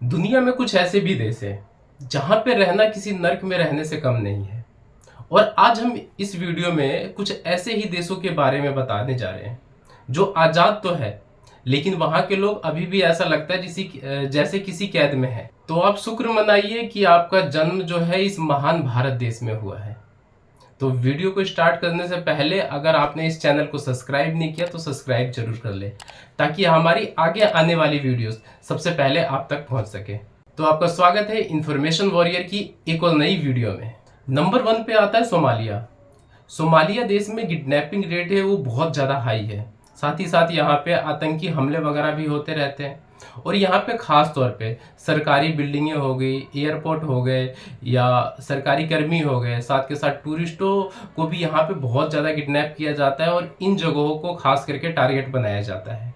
दुनिया में कुछ ऐसे भी देश हैं जहां पे रहना किसी नर्क में रहने से कम नहीं है। और आज हम इस वीडियो में कुछ ऐसे ही देशों के बारे में बताने जा रहे हैं जो आजाद तो है, लेकिन वहां के लोग अभी भी ऐसा लगता है जैसे किसी कैद में है। तो आप शुक्र मनाइए कि आपका जन्म जो है इस महान भारत देश में हुआ है। तो वीडियो को स्टार्ट करने से पहले अगर आपने इस चैनल को सब्सक्राइब नहीं किया तो सब्सक्राइब जरूर कर ले, ताकि हमारी आगे आने वाली वीडियोस सबसे पहले आप तक पहुंच सके। तो आपका स्वागत है इंफॉर्मेशन वॉरियर की एक और नई वीडियो में। नंबर 1 पे आता है सोमालिया। सोमालिया देश में किडनैपिंग रेट है वो बहुत ज़्यादा हाई है। साथ ही साथ यहाँ पे आतंकी हमले वगैरह भी होते रहते हैं। और यहाँ पे खास तौर पे सरकारी बिल्डिंगें हो गई, एयरपोर्ट हो गए या सरकारी कर्मी हो गए, साथ के साथ टूरिस्टों को भी यहाँ पे बहुत ज़्यादा किडनैप किया जाता है और इन जगहों को खास करके टारगेट बनाया जाता है,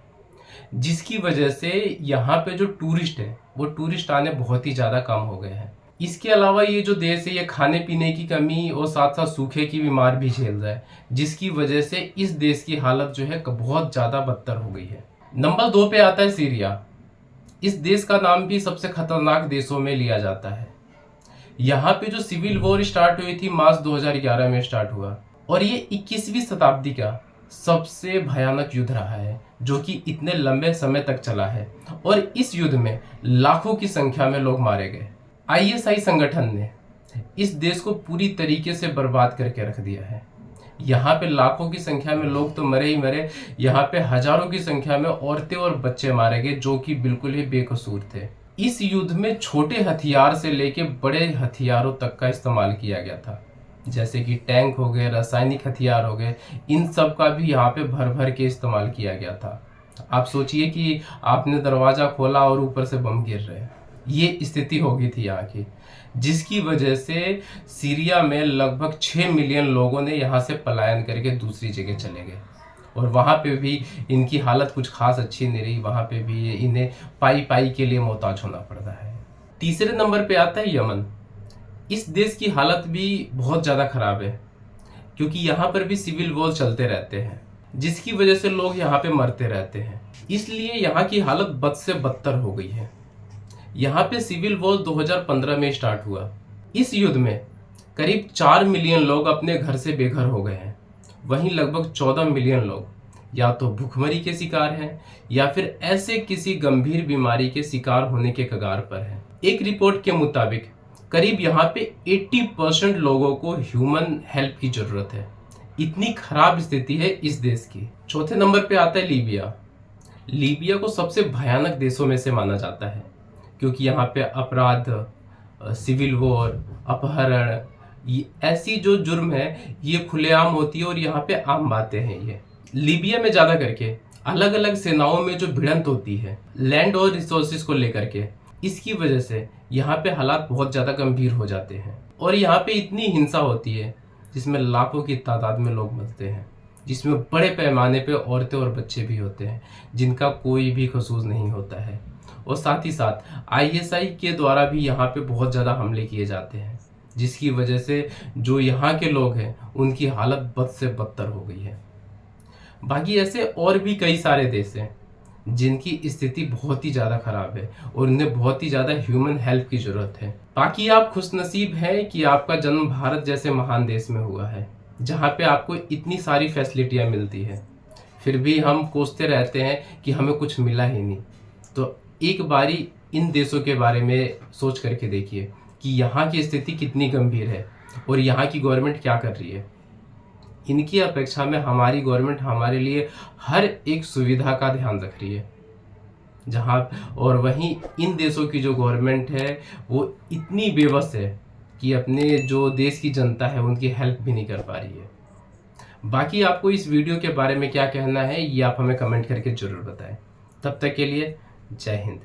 जिसकी वजह से यहाँ पे जो टूरिस्ट है वो टूरिस्ट आने बहुत ही ज़्यादा कम हो गए हैं। इसके अलावा ये जो देश है ये खाने पीने की कमी और साथ साथ सूखे की बीमार भी झेल रहा है, जिसकी वजह से इस देश की हालत जो है बहुत ज़्यादा बदतर हो गई है। नंबर 2 पे आता है सीरिया। इस देश का नाम भी सबसे खतरनाक देशों में लिया जाता है। यहाँ पे जो सिविल वॉर स्टार्ट हुई थी मार्च 2011 में स्टार्ट हुआ, और ये 21वीं शताब्दी का सबसे भयानक युद्ध रहा है जो कि इतने लंबे समय तक चला है। और इस युद्ध में लाखों की संख्या में लोग मारे गए। आईएसआई संगठन ने इस देश को पूरी तरीके से बर्बाद करके रख दिया है। यहाँ पे लाखों की संख्या में लोग तो मरे ही मरे, यहाँ पे हजारों की संख्या में औरतें और बच्चे मारे गए जो कि बिल्कुल ही बेकसूर थे। इस युद्ध में छोटे हथियार से लेके बड़े हथियारों तक का इस्तेमाल किया गया था, जैसे कि टैंक हो गए, रासायनिक हथियार हो गए, इन सब का भी यहाँ पे भर भर के इस्तेमाल किया गया था। आप सोचिए कि आपने दरवाजा खोला और ऊपर से बम गिर रहे हैं, ये स्थिति हो गई थी यहाँ की, जिसकी वजह से सीरिया में लगभग 6 मिलियन लोगों ने यहाँ से पलायन करके दूसरी जगह चले गए। और वहाँ पे भी इनकी हालत कुछ खास अच्छी नहीं रही, वहाँ पे भी इन्हें पाई पाई के लिए मोहताज होना पड़ता है। तीसरे नंबर पे आता है यमन। इस देश की हालत भी बहुत ज़्यादा ख़राब है, क्योंकि यहाँ पर भी सिविल वॉर चलते रहते हैं, जिसकी वजह से लोग यहाँ पे मरते रहते हैं। इसलिए यहाँ की हालत बद से बदतर हो गई है। यहाँ पे सिविल वॉर 2015 में स्टार्ट हुआ। इस युद्ध में करीब 4 मिलियन लोग अपने घर से बेघर हो गए हैं। वहीं लगभग 14 मिलियन लोग या तो भूखमरी के शिकार हैं या फिर ऐसे किसी गंभीर बीमारी के शिकार होने के कगार पर हैं। एक रिपोर्ट के मुताबिक करीब यहाँ पे 80% लोगों को ह्यूमन हेल्प की जरूरत है। इतनी खराब स्थिति है इस देश की। चौथे नंबर पे आता है लीबिया। लीबिया को सबसे भयानक देशों में से माना जाता है, क्योंकि यहाँ पे अपराध, सिविल वॉर, अपहरण, ये ऐसी जो जुर्म है ये खुलेआम होती है और यहाँ पे आम बातें हैं। ये लीबिया में ज़्यादा करके अलग अलग सेनाओं में जो भिड़ंत होती है लैंड और रिसोर्सेज को लेकर के, इसकी वजह से यहाँ पे हालात बहुत ज़्यादा गंभीर हो जाते हैं। और यहाँ पे इतनी हिंसा होती है जिसमें लाखों की तादाद में लोग मरते हैं, जिसमें बड़े पैमाने पे औरतें और बच्चे भी होते हैं जिनका कोई भी कसूर नहीं होता है। और साथ ही साथ आईएसआई के द्वारा भी यहाँ पे बहुत ज़्यादा हमले किए जाते हैं, जिसकी वजह से जो यहाँ के लोग हैं उनकी हालत बद से बदतर हो गई है। बाकी ऐसे और भी कई सारे देश हैं जिनकी स्थिति बहुत ही ज़्यादा ख़राब है और उन्हें बहुत ही ज़्यादा ह्यूमन हेल्प की ज़रूरत है। बाकी आप खुशनसीब हैं कि आपका जन्म भारत जैसे महान देश में हुआ है, जहाँ पे आपको इतनी सारी फैसिलिटियाँ मिलती है, फिर भी हम कोसते रहते हैं कि हमें कुछ मिला ही नहीं। तो एक बारी इन देशों के बारे में सोच करके देखिए कि यहाँ की स्थिति कितनी गंभीर है और यहाँ की गवर्नमेंट क्या कर रही है। इनकी अपेक्षा में हमारी गवर्नमेंट हमारे लिए हर एक सुविधा का ध्यान रख रही है, जहाँ और वहीं इन देशों की जो गवर्नमेंट है वो इतनी बेबस है कि अपने जो देश की जनता है उनकी हेल्प भी नहीं कर पा रही है। बाकी आपको इस वीडियो के बारे में क्या कहना है ये आप हमें कमेंट करके ज़रूर बताएं। तब तक के लिए जय हिंद।